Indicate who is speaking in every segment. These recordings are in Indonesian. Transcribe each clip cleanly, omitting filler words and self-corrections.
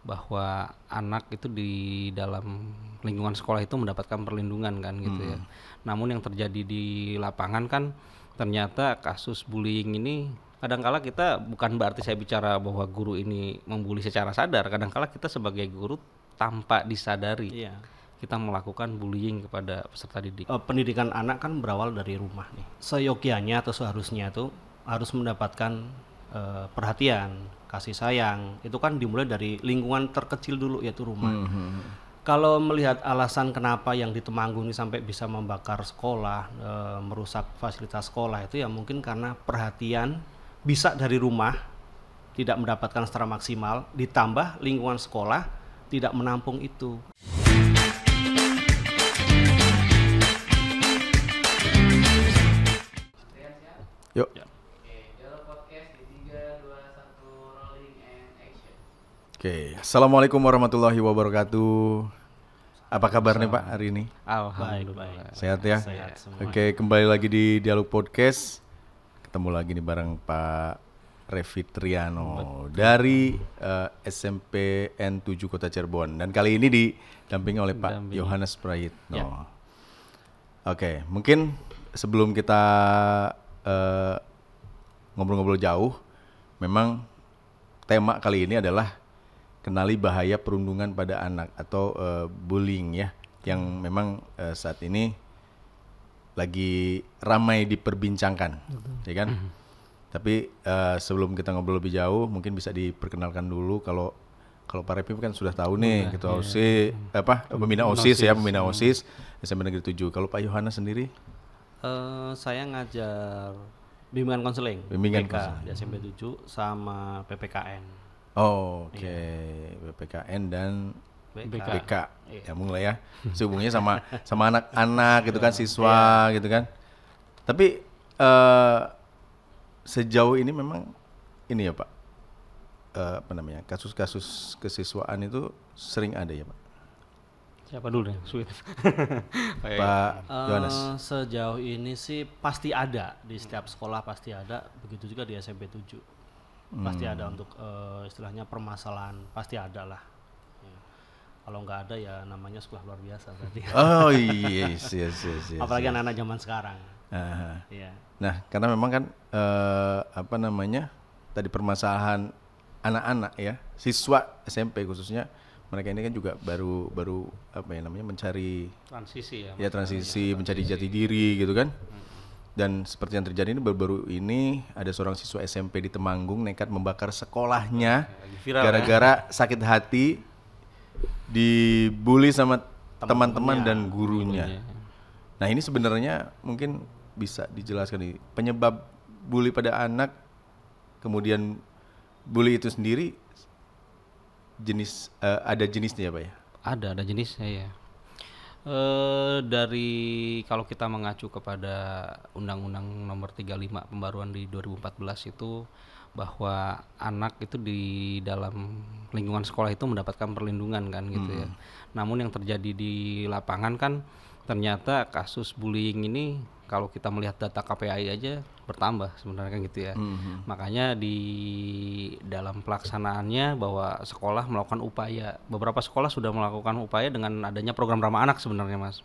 Speaker 1: bahwa anak itu di dalam lingkungan sekolah itu mendapatkan perlindungan kan gitu ya. Namun yang terjadi di lapangan kan ternyata kasus bullying ini kadangkala kita bukan berarti saya bicara bahwa guru ini membuli secara sadar, kadangkala kita sebagai guru tanpa disadari
Speaker 2: Iya.
Speaker 1: kita melakukan bullying kepada peserta didik.
Speaker 2: Pendidikan anak kan berawal dari rumah nih. Seyogyanya atau seharusnya tuh harus mendapatkan perhatian, kasih sayang. Itu kan dimulai dari lingkungan terkecil dulu, yaitu rumah. Kalau melihat alasan kenapa yang di Temanggung ini sampai bisa membakar sekolah, merusak fasilitas sekolah, itu ya mungkin karena perhatian bisa dari rumah, tidak mendapatkan secara maksimal, ditambah lingkungan sekolah tidak menampung itu.
Speaker 3: Yuk. Oke, Assalamualaikum warahmatullahi wabarakatuh. Apa kabar nih Pak hari ini?
Speaker 1: Alhamdulillah.
Speaker 3: Sehat ya?
Speaker 2: Sehat semua.
Speaker 3: Oke, kembali lagi di Dialog Podcast. Ketemu lagi nih bareng Pak Revi Triano dari SMP N7 Kota Cirebon. Dan kali ini didampingi oleh Pak Yohanes Prayitno.
Speaker 2: Ya.
Speaker 3: Oke, mungkin sebelum kita ngobrol-ngobrol jauh, memang tema kali ini adalah kenali bahaya perundungan pada anak atau bullying ya, yang memang saat ini lagi ramai diperbincangkan, ya kan? Tapi sebelum kita ngobrol lebih jauh, mungkin bisa diperkenalkan dulu kalau Pak Revi kan sudah tahu nih, ketua OSIS, pembina OSIS ya, pembina OSIS SMP Negeri 7. Kalau Pak Yohanes sendiri?
Speaker 2: Saya ngajar bimbingan konseling,
Speaker 3: Bimbingan
Speaker 2: BK
Speaker 3: konseling.
Speaker 2: di SMP 7 sama PPKN.
Speaker 3: Oh, oke. PPKN dan BK. Ya mulai ya. Hubungannya sama anak-anak gitu kan, siswa gitu kan. Tapi sejauh ini memang ini ya Pak, kasus-kasus kesiswaan itu sering ada ya Pak?
Speaker 1: Siapa dulu nih? Sweet.
Speaker 3: Pak Yohanes.
Speaker 2: Sejauh ini sih pasti ada, di setiap sekolah pasti ada, begitu juga di SMP 7. Pasti ada untuk istilahnya permasalahan, pasti ada lah. Ya. Kalau nggak ada ya namanya sekolah luar biasa berarti.
Speaker 3: Oh yes.
Speaker 2: Apalagi anak-anak zaman sekarang.
Speaker 3: Aha.
Speaker 2: Iya.
Speaker 3: Nah, karena memang kan tadi permasalahan anak-anak ya, siswa SMP khususnya, mereka ini kan juga baru mencari
Speaker 1: Transisi ya.
Speaker 3: transisi, mencari jati diri gitu kan. Dan seperti yang terjadi ini baru-baru ini ada seorang siswa SMP di Temanggung nekat membakar sekolahnya gara-gara sakit hati dibully sama teman-teman dan gurunya. Nah, ini sebenarnya mungkin bisa dijelaskan nih penyebab bully pada anak, kemudian bully itu sendiri ada jenisnya ya Pak ya?
Speaker 1: Ada jenisnya ya. Dari kalau kita mengacu kepada Undang-Undang Nomor 35 pembaruan di 2014 itu, bahwa anak itu di dalam lingkungan sekolah itu mendapatkan perlindungan kan gitu ya. Namun yang terjadi di lapangan kan ternyata kasus bullying ini kalau kita melihat data KPAI aja bertambah sebenarnya kan gitu ya. Makanya di dalam pelaksanaannya bahwa sekolah melakukan upaya, beberapa sekolah sudah melakukan upaya dengan adanya program ramah anak sebenarnya Mas.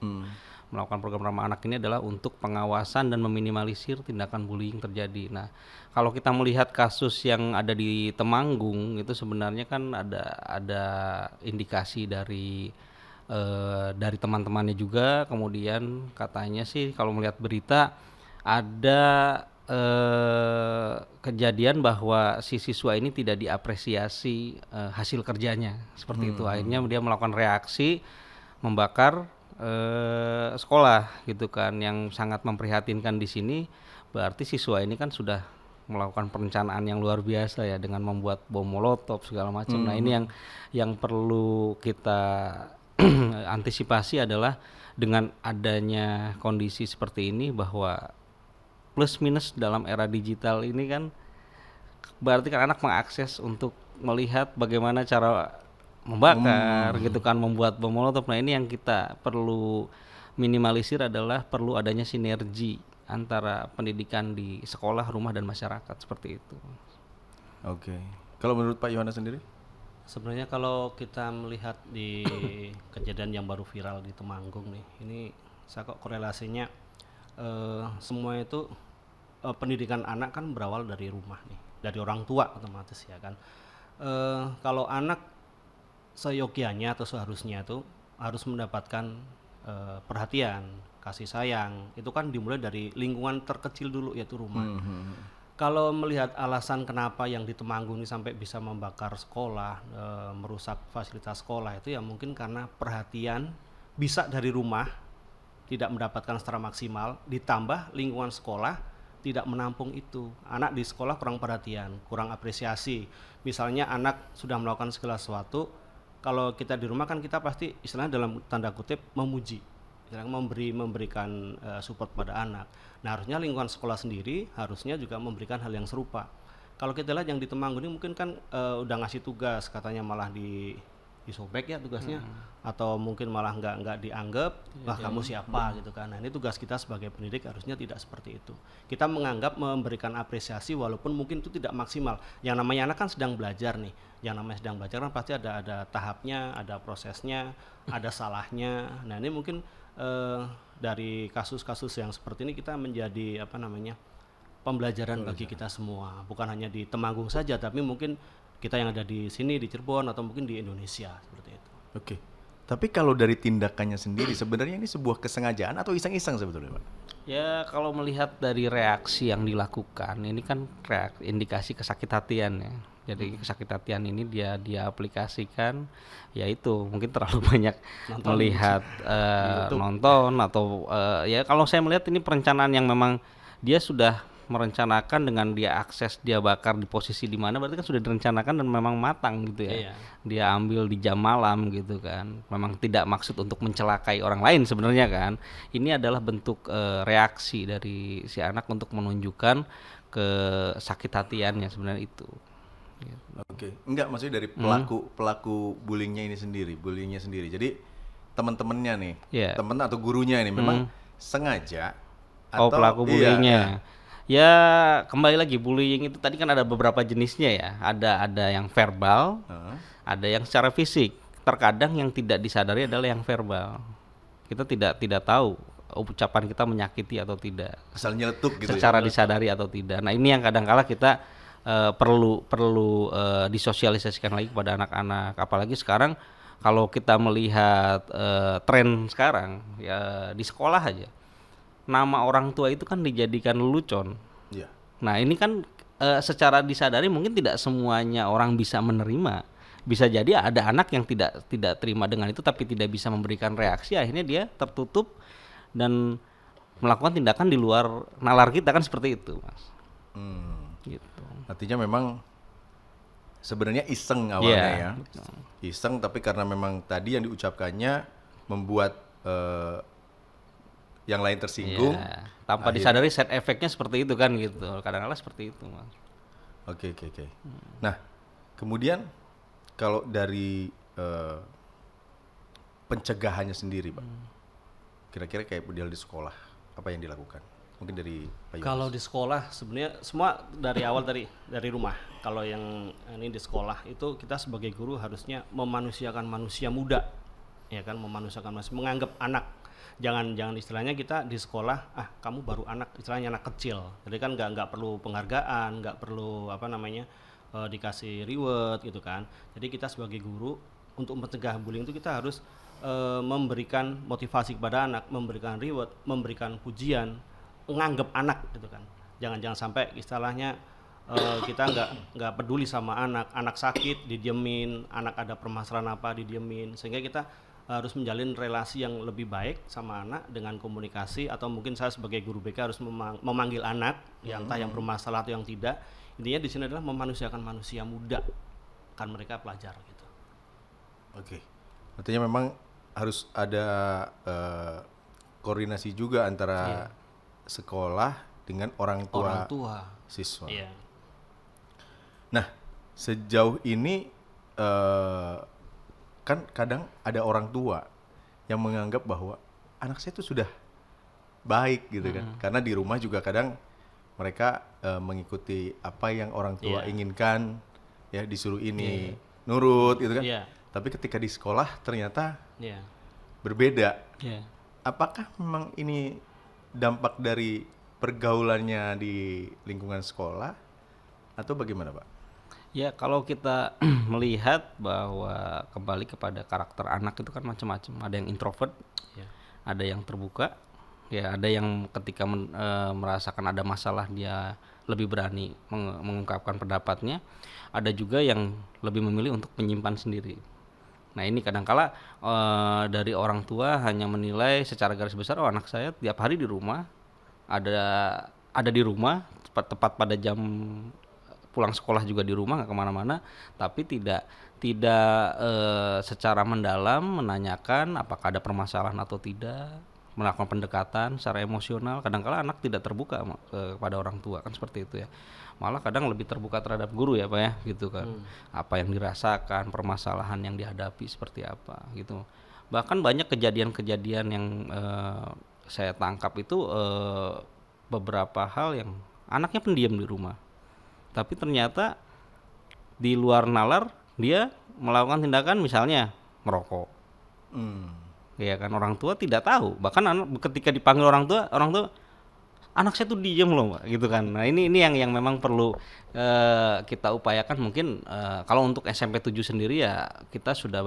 Speaker 1: Melakukan program ramah anak ini adalah untuk pengawasan dan meminimalisir tindakan bullying terjadi. Nah, kalau kita melihat kasus yang ada di Temanggung itu sebenarnya kan ada indikasi dari teman-temannya juga. Kemudian katanya sih kalau melihat berita ada kejadian bahwa si siswa ini tidak diapresiasi hasil kerjanya seperti itu. Akhirnya dia melakukan reaksi membakar sekolah gitu kan, yang sangat memprihatinkan di sini. Berarti siswa ini kan sudah melakukan perencanaan yang luar biasa ya dengan membuat bom molotov segala macam. Nah, ini yang perlu kita antisipasi adalah dengan adanya kondisi seperti ini, bahwa plus minus dalam era digital ini kan berarti kan anak mengakses untuk melihat bagaimana cara membakar gitu kan, membuat bom molotov. Nah, ini yang kita perlu minimalisir adalah perlu adanya sinergi antara pendidikan di sekolah, rumah dan masyarakat seperti itu.
Speaker 3: Oke. Kalau menurut Pak Yohanes sendiri?
Speaker 2: Sebenarnya kalau kita melihat di kejadian yang baru viral di Temanggung nih, ini saya kok korelasinya semua itu pendidikan anak kan berawal dari rumah nih, dari orang tua otomatis ya kan. Kalau anak seyogianya atau seharusnya itu harus mendapatkan perhatian, kasih sayang, itu kan dimulai dari lingkungan terkecil dulu yaitu rumah. Kalau melihat alasan kenapa yang di Temanggung ini sampai bisa membakar sekolah, merusak fasilitas sekolah itu ya mungkin karena perhatian bisa dari rumah tidak mendapatkan secara maksimal, ditambah lingkungan sekolah tidak menampung itu. Anak di sekolah kurang perhatian, kurang apresiasi. Misalnya anak sudah melakukan segala sesuatu, kalau kita di rumah kan kita pasti istilahnya dalam tanda kutip memuji, memberikan support pada anak. Nah harusnya lingkungan sekolah sendiri harusnya juga memberikan hal yang serupa. Kalau kita lihat yang di Temanggung ini mungkin kan udah ngasih tugas, katanya malah disobek ya tugasnya, atau mungkin malah nggak dianggap, wah kamu siapa gitu kan. Nah ini tugas kita sebagai pendidik harusnya tidak seperti itu. Kita menganggap memberikan apresiasi walaupun mungkin itu tidak maksimal. Yang namanya anak kan sedang belajar nih, yang namanya sedang belajar kan pasti ada tahapnya, ada prosesnya, ada salahnya. Nah ini mungkin dari kasus-kasus yang seperti ini kita menjadi pembelajaran bagi kita semua, bukan hanya di Temanggung saja, tapi mungkin kita yang ada di sini di Cirebon atau mungkin di Indonesia seperti itu.
Speaker 3: Oke. Tapi kalau dari tindakannya sendiri sebenarnya ini sebuah kesengajaan atau iseng-iseng sebetulnya, Pak?
Speaker 1: Ya kalau melihat dari reaksi yang dilakukan, ini kan indikasi kesakit hatian ya. Jadi kesakit hatian ini dia aplikasikan, yaitu mungkin terlalu banyak melihat nonton atau ya kalau saya melihat ini perencanaan yang memang dia sudah merencanakan dengan dia akses, dia bakar di posisi di mana, berarti kan sudah direncanakan dan memang matang gitu ya. Dia ambil di jam malam gitu kan. Memang tidak maksud untuk mencelakai orang lain sebenarnya kan. Ini adalah bentuk reaksi dari si anak untuk menunjukkan kesakit hatiannya sebenarnya itu.
Speaker 3: Oke. Enggak, maksudnya dari pelaku bullyingnya sendiri. Jadi teman-temannya nih, teman atau gurunya ini memang sengaja atau
Speaker 1: pelaku bullyingnya. Ya kembali lagi, bullying itu tadi kan ada beberapa jenisnya ya. Ada yang verbal, ada yang secara fisik. Terkadang yang tidak disadari adalah yang verbal. Kita tidak tahu ucapan kita menyakiti atau tidak.
Speaker 3: Asal nyeletuk gitu.
Speaker 1: Secara disadari atau tidak. Nah ini yang kadang-kala kita perlu disosialisasikan lagi kepada anak-anak. Apalagi sekarang kalau kita melihat tren sekarang ya di sekolah aja, nama orang tua itu kan dijadikan lelucon.
Speaker 3: Yeah.
Speaker 1: Nah ini kan secara disadari mungkin tidak semuanya orang bisa menerima. Bisa jadi ada anak yang tidak terima dengan itu tapi tidak bisa memberikan reaksi, akhirnya dia tertutup dan melakukan tindakan di luar nalar kita kan seperti itu, Mas. Gitu.
Speaker 3: Artinya memang sebenarnya iseng awalnya ya. Betul. Iseng tapi karena memang tadi yang diucapkannya membuat yang lain tersinggung.
Speaker 1: Tanpa disadari side effect-nya seperti itu kan gitu. Kadang-kadang seperti itu, Mas.
Speaker 3: Oke. Nah, kemudian kalau dari pencegahannya sendiri, Pak. Kira-kira kayak model di sekolah, apa yang dilakukan? Mungkin dari Pak Yohanes.
Speaker 2: Kalau di sekolah sebenarnya semua dari awal dari rumah. Kalau yang ini di sekolah itu kita sebagai guru harusnya memanusiakan manusia muda, ya kan, memanusiakan manusia, menganggap anak. Jangan istilahnya kita di sekolah, kamu baru anak, istilahnya anak kecil. Jadi kan nggak perlu penghargaan, nggak perlu dikasih reward gitu kan. Jadi kita sebagai guru untuk mencegah bullying itu kita harus memberikan motivasi kepada anak, memberikan reward, memberikan pujian, menganggap anak gitu kan. Jangan sampai istilahnya kita nggak peduli sama anak sakit didiemin, anak ada permasalahan apa didiemin, sehingga kita harus menjalin relasi yang lebih baik sama anak dengan komunikasi, atau mungkin saya sebagai guru BK harus memanggil anak yang entah yang bermasalah atau yang tidak. Intinya di sini adalah memanusiakan manusia muda, kan mereka pelajar gitu.
Speaker 3: Oke. Artinya memang harus ada koordinasi juga antara sekolah dengan orang tua siswa.
Speaker 2: Iya.
Speaker 3: Nah, sejauh ini kan kadang ada orang tua yang menganggap bahwa anak saya itu sudah baik gitu kan, karena di rumah juga kadang mereka mengikuti apa yang orang tua inginkan, ya disuruh ini. nurut gitu kan.
Speaker 2: Iya.
Speaker 3: Tapi ketika di sekolah ternyata
Speaker 2: Iya.
Speaker 3: berbeda.
Speaker 1: Ya.
Speaker 3: Apakah memang ini dampak dari pergaulannya di lingkungan sekolah atau bagaimana, Pak?
Speaker 1: Ya, kalau kita melihat bahwa kembali kepada karakter anak itu kan macam-macam. Ada yang introvert,
Speaker 2: Iya.
Speaker 1: ada yang terbuka, ya ada yang ketika merasakan ada masalah dia lebih berani mengungkapkan pendapatnya. Ada juga yang lebih memilih untuk menyimpan sendiri. Nah ini kadangkala dari orang tua hanya menilai secara garis besar, oh anak saya tiap hari di rumah, ada di rumah tepat pada jam pulang sekolah juga di rumah, nggak kemana-mana, tapi tidak secara mendalam menanyakan apakah ada permasalahan atau tidak, melakukan pendekatan secara emosional. Kadang-kala anak tidak terbuka kepada orang tua, kan seperti itu ya. Malah kadang lebih terbuka terhadap guru ya Pak ya, gitu kan. Apa yang dirasakan, permasalahan yang dihadapi seperti apa gitu. Bahkan banyak kejadian-kejadian yang saya tangkap itu beberapa hal yang anaknya pendiam di rumah, tapi ternyata di luar nalar dia melakukan tindakan misalnya merokok. Ya kan, orang tua tidak tahu. Bahkan ketika dipanggil orang tua anak saya tuh diem loh Mbak, gitu kan. Nah ini yang memang perlu kita upayakan. Mungkin kalau untuk SMP 7 sendiri ya kita sudah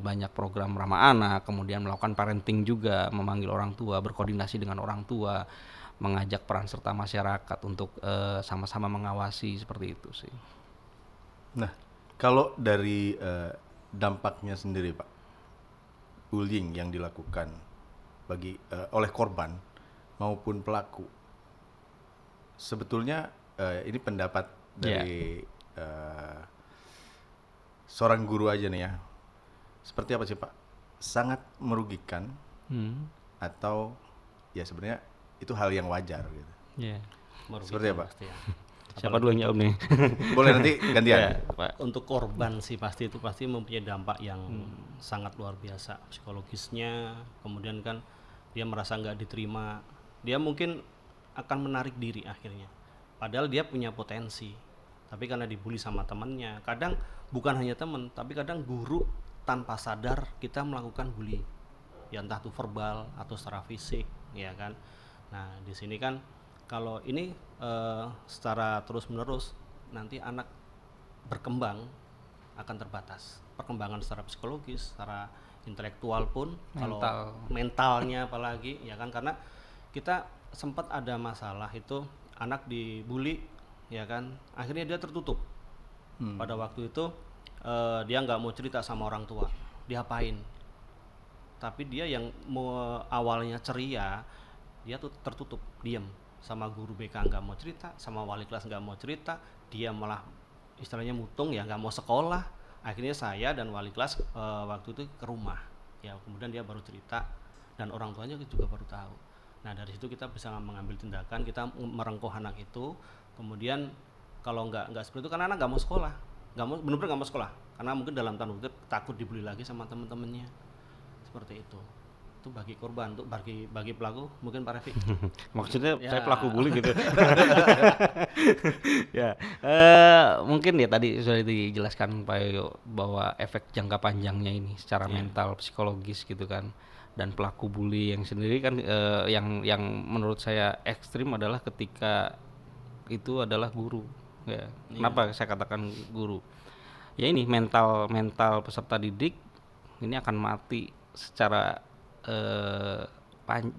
Speaker 1: banyak program ramah anak, kemudian melakukan parenting juga, memanggil orang tua, berkoordinasi dengan orang tua, mengajak peran serta masyarakat untuk sama-sama mengawasi, seperti itu sih.
Speaker 3: Nah, kalau dari dampaknya sendiri Pak, bullying yang dilakukan oleh korban maupun pelaku, sebetulnya ini pendapat dari seorang guru aja nih ya, seperti apa sih Pak? Sangat merugikan atau ya sebenarnya itu hal yang wajar gitu? Seperti apa?
Speaker 2: Pasti ya.
Speaker 1: Siapa dulu yang jawab nih?
Speaker 3: Boleh nanti gantian.
Speaker 1: Ya, Pak.
Speaker 2: Untuk korban sih pasti mempunyai dampak yang sangat luar biasa psikologisnya. Kemudian kan dia merasa nggak diterima, dia mungkin akan menarik diri akhirnya. Padahal dia punya potensi, tapi karena dibully sama temannya, kadang bukan hanya teman, tapi kadang guru tanpa sadar kita melakukan bully, ya entah itu verbal atau secara fisik, ya kan. Nah di sini kan kalau ini secara terus-menerus nanti anak berkembang akan terbatas. Perkembangan secara psikologis, secara intelektual pun, kalau mentalnya apalagi, ya kan, karena kita sempat ada masalah itu anak dibully, ya kan, akhirnya dia tertutup. Pada waktu itu dia nggak mau cerita sama orang tua, diapain. Tapi dia yang awalnya ceria, dia tuh tertutup, diam. Sama guru BK nggak mau cerita, sama wali kelas nggak mau cerita, dia malah istilahnya mutung ya, nggak mau sekolah. Akhirnya saya dan wali kelas waktu itu ke rumah, ya kemudian dia baru cerita dan orang tuanya juga baru tahu. Nah dari situ kita bisa mengambil tindakan, kita merengkuh anak itu. Kemudian kalau nggak seperti itu, karena anak nggak mau sekolah, benar-benar nggak mau sekolah, karena mungkin dalam tanda kutip takut dibully lagi sama teman-temannya, seperti itu. Itu bagi korban. Untuk bagi pelaku mungkin Pak Revi.
Speaker 1: Maksudnya saya pelaku bully gitu. Ya, mungkin ya tadi sudah dijelaskan Pak Yoyo bahwa efek jangka panjangnya ini secara mental, psikologis gitu kan. Dan pelaku bully yang sendiri kan yang menurut saya ekstrim adalah ketika itu adalah guru. Ya. Kenapa saya katakan guru? Ya ini mental peserta didik ini akan mati secara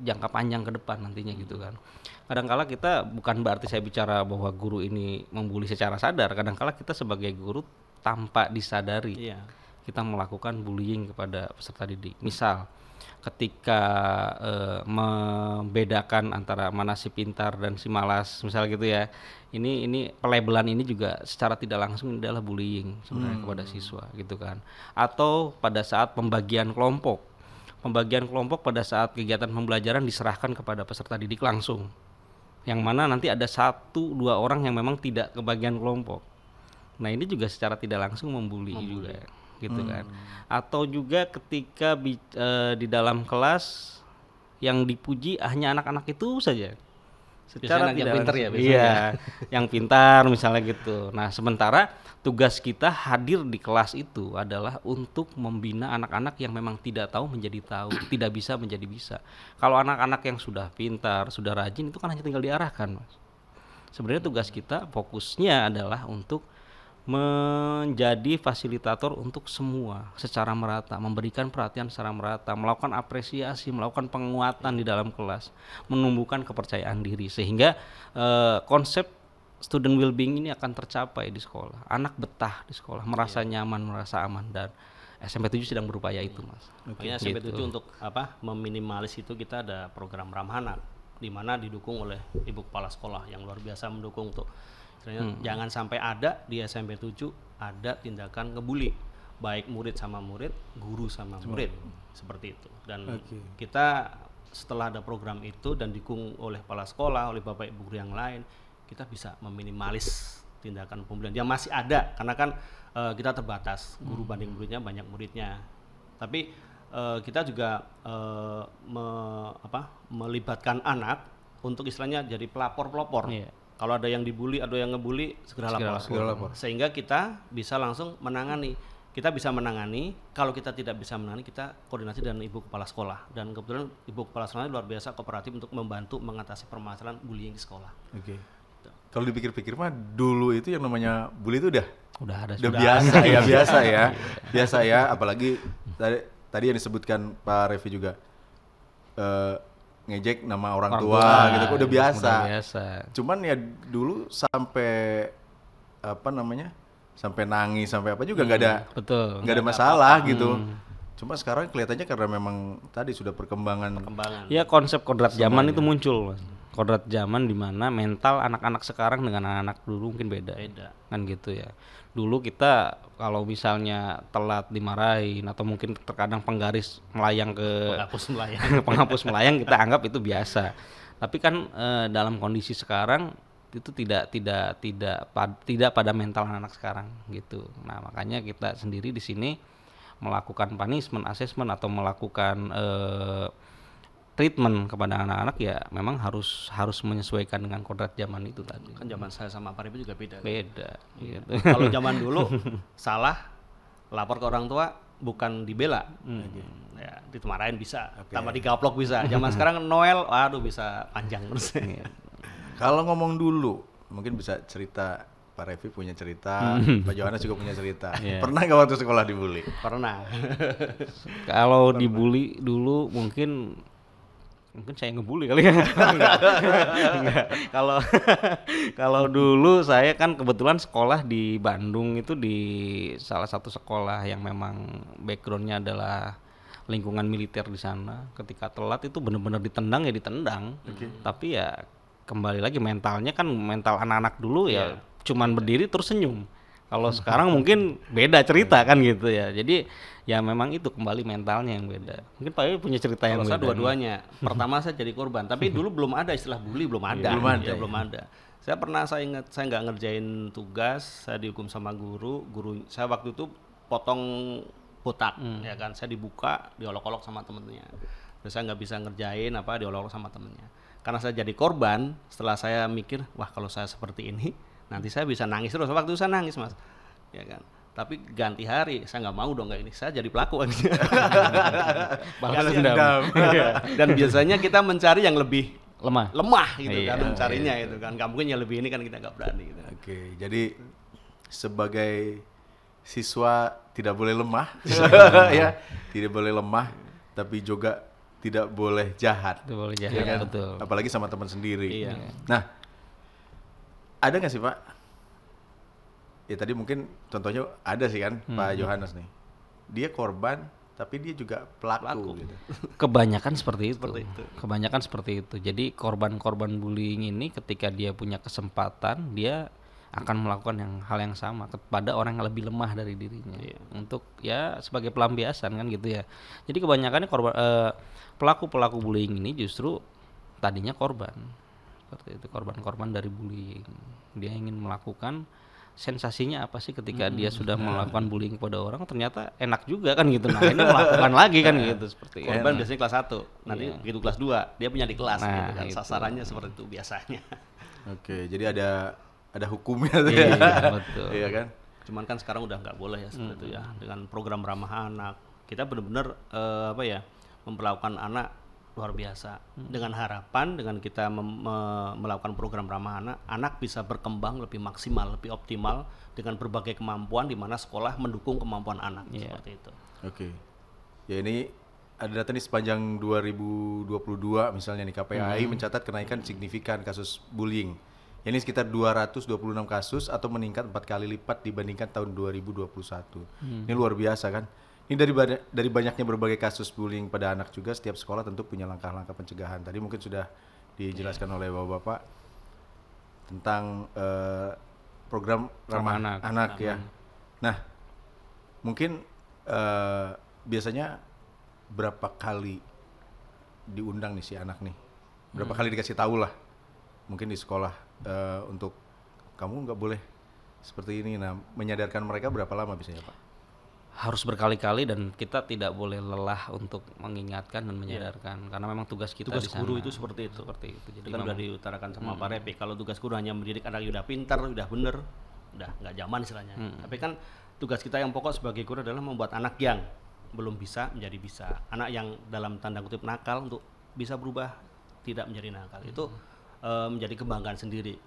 Speaker 1: jangka panjang ke depan nantinya gitu kan. Kadangkala kita, bukan berarti saya bicara bahwa guru ini membuli secara sadar, kadangkala kita sebagai guru tanpa disadari kita melakukan bullying kepada peserta didik. Misal ketika membedakan antara mana si pintar dan si malas, misal gitu ya. Ini pelabelan ini juga secara tidak langsung adalah bullying sebenarnya kepada siswa gitu kan. Atau pada saat pembagian kelompok pada saat kegiatan pembelajaran diserahkan kepada peserta didik langsung, yang mana nanti ada 1-2 orang yang memang tidak kebagian kelompok. Nah ini juga secara tidak langsung membuli juga gitu kan. Atau juga ketika di dalam kelas yang dipuji hanya anak-anak itu saja,
Speaker 2: Biasanya anak yang pintar ya biasanya.
Speaker 1: Iya, yang pintar misalnya gitu. Nah, sementara tugas kita hadir di kelas itu adalah untuk membina anak-anak yang memang tidak tahu menjadi tahu, tidak bisa menjadi bisa. Kalau anak-anak yang sudah pintar, sudah rajin itu kan hanya tinggal diarahkan, Mas. Sebenarnya tugas kita fokusnya adalah untuk menjadi fasilitator untuk semua secara merata, memberikan perhatian secara merata, melakukan apresiasi, melakukan penguatan di dalam kelas, menumbuhkan kepercayaan diri sehingga konsep student well-being ini akan tercapai di sekolah. Anak betah di sekolah, merasa nyaman, merasa aman, dan SMP 7 sedang berupaya itu, Mas.
Speaker 2: Makanya SMP 7 untuk meminimalis itu kita ada program ramah anak di mana didukung oleh ibu kepala sekolah yang luar biasa mendukung untuk jangan sampai ada di SMP 7 ada tindakan ngebully, baik murid sama murid, guru sama murid, seperti itu. Dan kita setelah ada program itu dan didukung oleh kepala sekolah, oleh bapak ibu guru yang lain, kita bisa meminimalis tindakan pembulian yang masih ada karena kan kita terbatas, guru banding muridnya banyak muridnya. Tapi kita juga melibatkan anak untuk istilahnya jadi pelapor-pelopor. Kalau ada yang dibully, ada yang ngebully, segera lapor. Sehingga kita bisa langsung menangani. Kita bisa menangani, kalau kita tidak bisa menangani, kita koordinasi dengan ibu kepala sekolah. Dan kebetulan ibu kepala sekolah luar biasa kooperatif untuk membantu mengatasi permasalahan bullying di sekolah.
Speaker 3: Kalau dipikir-pikir mah dulu itu yang namanya bully itu udah
Speaker 1: ada.
Speaker 3: Udah biasa ya, biasa ya. Apalagi tadi yang disebutkan Pak Revi juga. Ngejek nama orang tua gitu, udah biasa. Cuman ya dulu sampai sampai nangis sampai apa juga nggak ada masalah gitu. Cuma sekarang kelihatannya karena memang tadi sudah perkembangan.
Speaker 1: Ya konsep kodrat zaman itu muncul, Mas. Kodrat zaman di mana mental anak-anak sekarang dengan anak-anak dulu mungkin beda. Kan gitu ya. Dulu kita kalau misalnya telat dimarahin atau mungkin terkadang penggaris melayang ke penghapus melayang kita anggap itu biasa. Tapi kan dalam kondisi sekarang itu tidak pada mental anak sekarang gitu. Nah, makanya kita sendiri di sini melakukan punishment, assessment atau melakukan treatment kepada anak-anak ya memang harus menyesuaikan dengan kodrat zaman itu tadi.
Speaker 2: Kan zaman saya sama Pak Ribu juga beda.
Speaker 1: Gitu.
Speaker 2: Kalau zaman dulu salah lapor ke orang tua bukan dibela. Ya, dimarahin bisa, tambah digaplok bisa. Zaman sekarang Noel, waduh bisa panjang terus.
Speaker 3: Kalau ngomong dulu, mungkin bisa cerita Pak Revi punya cerita, Pak Johannes juga punya cerita. Pernah nggak waktu sekolah dibully?
Speaker 2: Pernah.
Speaker 1: Kalau dibully dulu mungkin saya ngebully kali ya. Enggak. Kalau dulu saya kan kebetulan sekolah di Bandung itu di salah satu sekolah yang memang backgroundnya adalah lingkungan militer di sana. Ketika telat itu benar-benar ditendang. Tapi ya kembali lagi mentalnya kan mental anak-anak dulu ya cuman berdiri terus senyum. Kalau sekarang mungkin beda cerita kan gitu ya. Jadi ya memang itu kembali mentalnya yang beda. Mungkin Pak Yoyo punya cerita yang beda.
Speaker 2: Kalau saya dua-duanya. Pertama saya jadi korban, tapi dulu belum ada istilah bully, belum ada. Belum ada. Saya pernah saya nggak ngerjain tugas, saya dihukum sama guru saya waktu itu potong botak, ya kan. Saya dibuka, diolok-olok sama temennya. Terus saya nggak bisa ngerjain diolok-olok sama temennya. Karena saya jadi korban, setelah saya mikir, wah kalau saya seperti ini nanti saya bisa nangis terus. Waktu itu saya nangis, Mas, ya kan. Tapi ganti hari saya nggak mau dong kayak ini, saya jadi pelaku.
Speaker 1: Balas dendam.
Speaker 2: Dan biasanya kita mencari yang lebih
Speaker 1: lemah
Speaker 2: gitu kan, mencarinya itu kan. Nggak mungkin yang lebih ini kan kita nggak berani gitu.
Speaker 3: Jadi sebagai siswa tidak boleh lemah, ya tidak boleh lemah, tapi juga tidak boleh jahat.
Speaker 1: Tidak boleh jahat,
Speaker 3: kan?
Speaker 1: Betul.
Speaker 3: Apalagi sama teman sendiri. Nah, ada nggak sih Pak? Ya tadi mungkin contohnya ada sih kan Pak Johannes nih. Dia korban tapi dia juga pelaku. Gitu.
Speaker 1: Kebanyakan seperti itu. Kebanyakan seperti itu. Jadi korban-korban bullying ini ketika dia punya kesempatan dia akan melakukan hal yang sama kepada orang yang lebih lemah dari dirinya. Untuk ya sebagai pelampiasan kan gitu ya. Jadi kebanyakan pelaku-pelaku bullying ini justru tadinya korban. Seperti itu, korban-korban dari bullying. Dia ingin melakukan sensasinya apa sih ketika dia sudah melakukan bullying kepada orang, ternyata enak juga kan gitu. Nah ini melakukan lagi kan gitu, seperti itu.
Speaker 2: Korban biasanya kelas 1, nanti
Speaker 1: Iya.
Speaker 2: begitu kelas 2 dia punya di kelas
Speaker 1: Nah,
Speaker 2: gitu kan.
Speaker 1: itu.
Speaker 2: Sasarannya seperti itu biasanya.
Speaker 3: Oke, jadi ada hukumnya tuh
Speaker 1: Iya,
Speaker 3: ya.
Speaker 1: betul.
Speaker 3: Iya kan?
Speaker 2: Cuman kan sekarang udah nggak boleh ya seperti itu ya. Dengan program ramah anak kita benar-benar memperlakukan anak luar biasa, dengan harapan dengan kita melakukan program ramah anak, anak bisa berkembang lebih maksimal, lebih optimal dengan berbagai kemampuan, di mana sekolah mendukung kemampuan anak.
Speaker 1: Iya.
Speaker 2: Seperti itu.
Speaker 3: Oke. Ya ini ada data nih sepanjang 2022 misalnya nih KPAI mencatat kenaikan signifikan kasus bullying. Ya, ini sekitar 226 kasus atau meningkat 4 kali lipat dibandingkan tahun 2021. Ini luar biasa kan? Ini dari banyaknya berbagai kasus bullying pada anak juga, setiap sekolah tentu punya langkah-langkah pencegahan. Tadi mungkin sudah dijelaskan oleh Bapak-bapak tentang program ramah anak ya. Nah, mungkin biasanya berapa kali diundang nih si anak nih? Berapa kali dikasih tahu lah? Mungkin di sekolah untuk kamu nggak boleh seperti ini. Nah, menyadarkan mereka berapa lama biasanya, Pak?
Speaker 1: Harus berkali-kali, dan kita tidak boleh lelah untuk mengingatkan dan menyadarkan, karena memang tugas kita
Speaker 2: Tugas
Speaker 1: di sana.
Speaker 2: guru itu seperti itu.
Speaker 1: Jadi
Speaker 2: Itu kan udah diutarakan sama Pak Repi. Kalau tugas guru hanya mendidik anak yang udah pintar, udah bener, udah nggak zaman istilahnya. Tapi kan tugas kita yang pokok sebagai guru adalah membuat anak yang belum bisa menjadi bisa, anak yang dalam tanda kutip nakal untuk bisa berubah tidak menjadi nakal. Itu menjadi kebanggaan sendiri.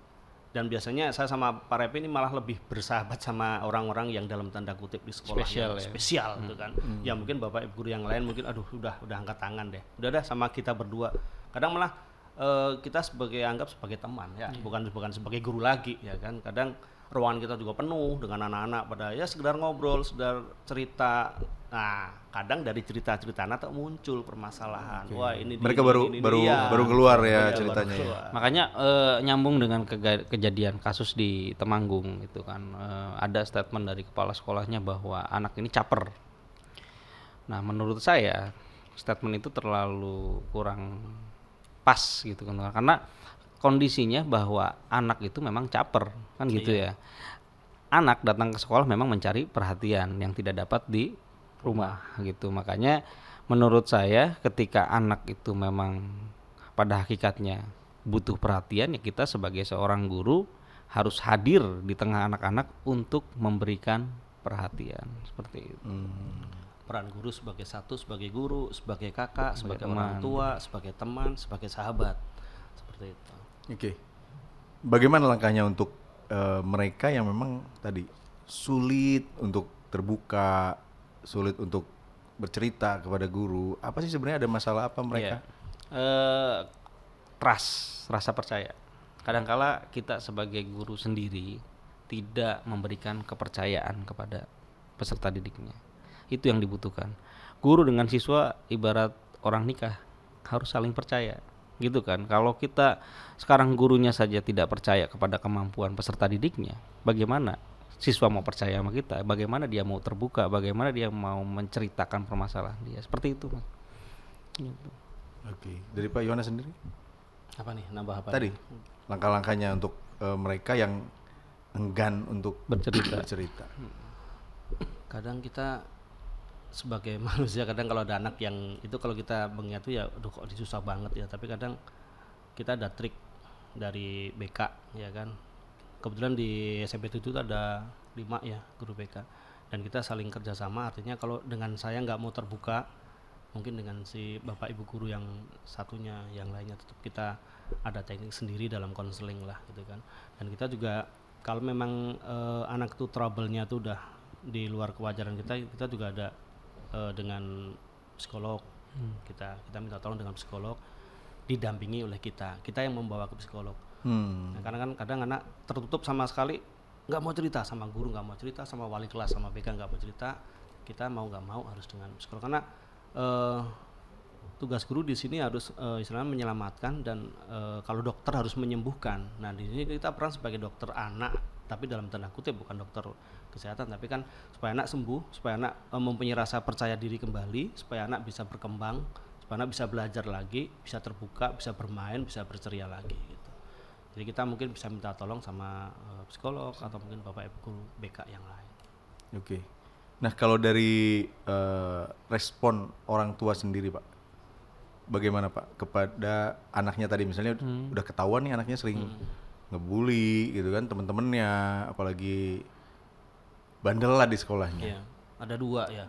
Speaker 2: Dan biasanya saya sama Pak Repi ini malah lebih bersahabat sama orang-orang yang dalam tanda kutip di sekolah
Speaker 1: Spesial
Speaker 2: yang
Speaker 1: ya.
Speaker 2: spesial gitu kan. Ya mungkin Bapak Ibu guru yang lain mungkin aduh udah angkat tangan deh. Udah sama kita berdua. Kadang malah kita anggap sebagai teman ya, bukan sebagai guru lagi ya kan. Kadang ruangan kita juga penuh dengan anak-anak pada ya sekedar ngobrol, sekedar cerita. Nah, kadang dari cerita-cerita anak tuh muncul permasalahan. Wah, ini
Speaker 3: Mereka
Speaker 2: ini, iya.
Speaker 3: baru keluar ya
Speaker 2: Iya,
Speaker 3: ceritanya.
Speaker 2: baru
Speaker 3: Ya.
Speaker 2: keluar.
Speaker 1: Makanya nyambung dengan kejadian kasus di Temanggung itu kan, ada statement dari kepala sekolahnya bahwa anak ini caper. Nah, menurut saya statement itu terlalu kurang pas gitu kan, karena kondisinya bahwa anak itu memang caper kan gitu ya. Anak datang ke sekolah memang mencari perhatian yang tidak dapat di rumah gitu. Makanya menurut saya ketika anak itu memang pada hakikatnya butuh perhatian, ya kita sebagai seorang guru harus hadir di tengah anak-anak untuk memberikan perhatian seperti itu.
Speaker 2: Peran guru sebagai guru, sebagai kakak, sebagai orang
Speaker 1: teman.
Speaker 2: tua, sebagai teman, sebagai sahabat. Seperti itu.
Speaker 3: Oke. Bagaimana langkahnya untuk mereka yang memang tadi sulit untuk terbuka, sulit untuk bercerita kepada guru? Apa sih sebenarnya, ada masalah apa mereka?
Speaker 1: Rasa percaya. Kadangkala kita sebagai guru sendiri tidak memberikan kepercayaan kepada peserta didiknya. Itu yang dibutuhkan. Guru dengan siswa ibarat orang nikah, harus saling percaya. Gitu kan. Kalau kita sekarang gurunya saja tidak percaya kepada kemampuan peserta didiknya, bagaimana siswa mau percaya sama kita? Bagaimana dia mau terbuka? Bagaimana dia mau menceritakan permasalahan dia? Seperti itu, Mas. Gitu.
Speaker 3: Oke. Dari Pak Yohana sendiri?
Speaker 2: Apa nih? Nambah apa?
Speaker 3: Tadi langkah-langkahnya untuk mereka yang enggan untuk bercerita.
Speaker 2: Kadang kita sebagai manusia, kadang kalau ada anak yang itu, kalau kita mengingat tuh ya aduh kok susah banget ya, tapi kadang kita ada trik dari BK ya kan. Kebetulan di SMP 7 itu ada 5 ya guru BK, dan kita saling kerjasama. Artinya kalau dengan saya nggak mau terbuka, mungkin dengan si bapak ibu guru yang satunya yang lainnya tetap kita ada teknik sendiri dalam konseling lah gitu kan. Dan kita juga kalau memang anak itu trouble-nya tuh udah di luar kewajaran kita juga ada dengan psikolog. Kita minta tolong dengan psikolog, didampingi oleh kita yang membawa ke psikolog. Nah, karena kan kadang anak tertutup sama sekali, nggak mau cerita sama guru, nggak mau cerita sama wali kelas, sama BK nggak mau cerita. Kita mau nggak mau harus dengan psikolog, karena tugas guru di sini harus istilahnya menyelamatkan, dan kalau dokter harus menyembuhkan. Nah, di sini kita peran sebagai dokter anak, tapi dalam tanda kutip bukan dokter kesehatan, tapi kan supaya anak sembuh, supaya anak mempunyai rasa percaya diri kembali, supaya anak bisa berkembang, supaya anak bisa belajar lagi, bisa terbuka, bisa bermain, bisa berceria lagi gitu. Jadi kita mungkin bisa minta tolong sama psikolog atau mungkin bapak ibu guru BK yang lain.
Speaker 3: Oke. Nah kalau dari respon orang tua sendiri Pak, bagaimana Pak kepada anaknya tadi misalnya udah ketahuan nih anaknya sering ngebully gitu kan teman-temannya, apalagi bandel lah di sekolahnya.
Speaker 2: Iya, ada 2 ya.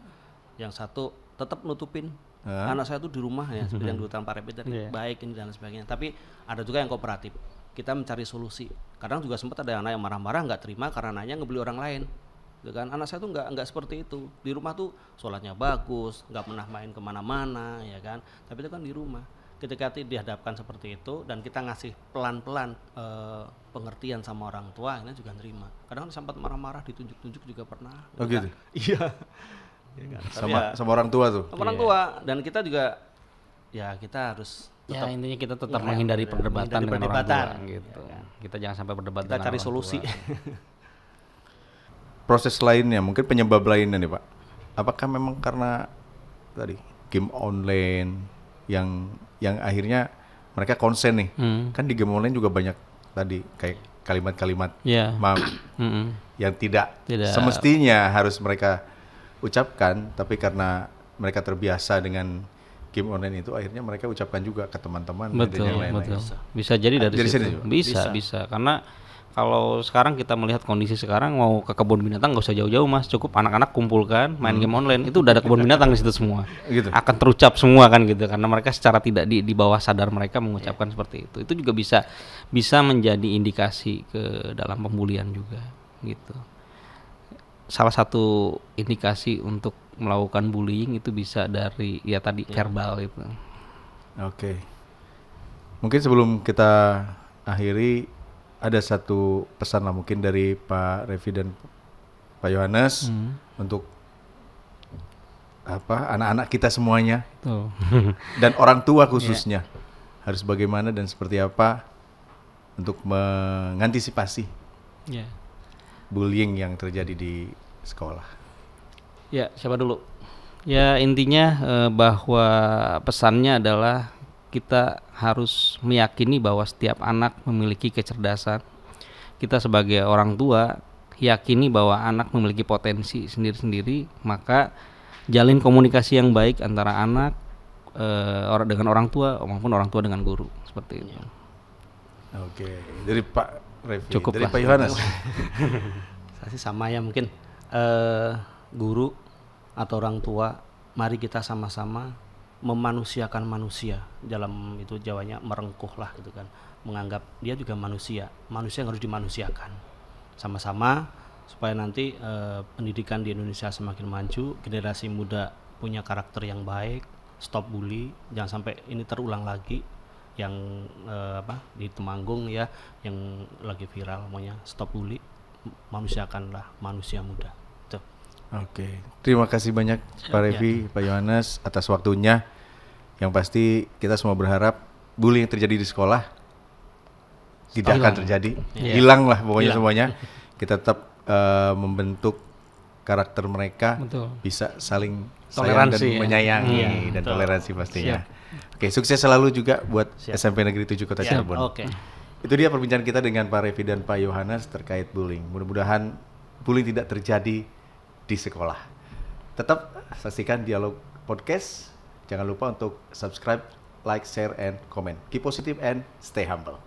Speaker 2: Yang satu tetap nutupin anak saya tuh di rumah ya, seperti yang diutang Pak Revi tadi, baik ini dan sebagainya. Tapi ada juga yang kooperatif. Kita mencari solusi. Kadang juga sempat ada anak yang marah-marah nggak terima karena anaknya ngebully orang lain. Gitu kan? Anak saya tuh nggak seperti itu. Di rumah tuh sholatnya bagus, nggak pernah main kemana-mana, ya kan. Tapi itu kan di rumah. Ketika dihadapkan seperti itu dan kita ngasih pelan-pelan pengertian sama orang tua, ini juga nerima. Kadang sempat marah-marah, ditunjuk-tunjuk juga pernah.
Speaker 3: Oh gitu?
Speaker 2: Iya. Ya kan?
Speaker 3: Sama orang tua tuh?
Speaker 2: Sama orang tua. Dan kita juga, ya kita harus
Speaker 1: ya intinya kita tetap menghindari perdebatan dengan orang tua gitu.
Speaker 2: Ya, kan?
Speaker 1: Kita jangan sampai berdebat
Speaker 2: kita cari solusi.
Speaker 3: Proses lainnya, mungkin penyebab lainnya nih Pak. Apakah memang karena tadi game online yang akhirnya mereka konsen nih? Kan di game online juga banyak tadi kayak kalimat-kalimat maaf yang tidak semestinya harus mereka ucapkan, tapi karena mereka terbiasa dengan game online itu akhirnya mereka ucapkan juga ke teman-teman.
Speaker 1: Betul. Bisa jadi dari situ. Bisa. Karena kalau sekarang kita melihat kondisi sekarang mau ke kebun binatang nggak usah jauh-jauh Mas, cukup anak-anak kumpulkan main game online itu udah ada kebun binatang di situ semua.
Speaker 3: Gitu.
Speaker 1: Akan terucap semua kan gitu karena mereka secara tidak di bawah sadar mereka mengucapkan seperti itu. Itu juga bisa menjadi indikasi ke dalam pembulian juga gitu. Salah satu indikasi untuk melakukan bullying itu bisa dari verbal itu.
Speaker 3: Oke. Mungkin sebelum kita akhiri ada satu pesan lah mungkin dari Pak Revi dan Pak Yohanes untuk anak-anak kita semuanya dan orang tua khususnya harus bagaimana dan seperti apa untuk mengantisipasi bullying yang terjadi di sekolah.
Speaker 1: Ya, siapa dulu? Ya intinya bahwa pesannya adalah kita harus meyakini bahwa setiap anak memiliki kecerdasan. Kita sebagai orang tua yakini bahwa anak memiliki potensi sendiri-sendiri, maka jalin komunikasi yang baik antara anak dengan orang tua maupun orang tua dengan guru, seperti itu.
Speaker 3: Oke, dari Pak Revi.
Speaker 1: Cukup
Speaker 3: dari
Speaker 1: lah.
Speaker 3: Pak Yohanes.
Speaker 2: Saya sih sama ya mungkin guru atau orang tua, mari kita sama-sama memanusiakan manusia. Dalam itu Jawanya merengkuh lah gitu kan, menganggap dia juga manusia yang harus dimanusiakan sama-sama supaya nanti pendidikan di Indonesia semakin maju, generasi muda punya karakter yang baik, stop bully, jangan sampai ini terulang lagi yang di Temanggung ya yang lagi viral, maunya stop bully, manusiakanlah manusia muda.
Speaker 3: Oke, terima kasih banyak Pak Revi, Pak Yohanes atas waktunya. Yang pasti kita semua berharap bullying yang terjadi di sekolah tidak akan terjadi, hilang lah pokoknya semuanya. Kita tetap membentuk karakter mereka, bisa saling sayang dan menyayangi dan toleransi pastinya. Oke, sukses selalu juga buat SMP Negeri 7 Kota Cirebon. Itu dia perbincangan kita dengan Pak Revi dan Pak Yohanes terkait bullying. Mudah-mudahan bullying tidak terjadi di sekolah. Tetap saksikan Dialog Podcast. Jangan lupa untuk subscribe, like, share, and comment. Keep positive and stay humble.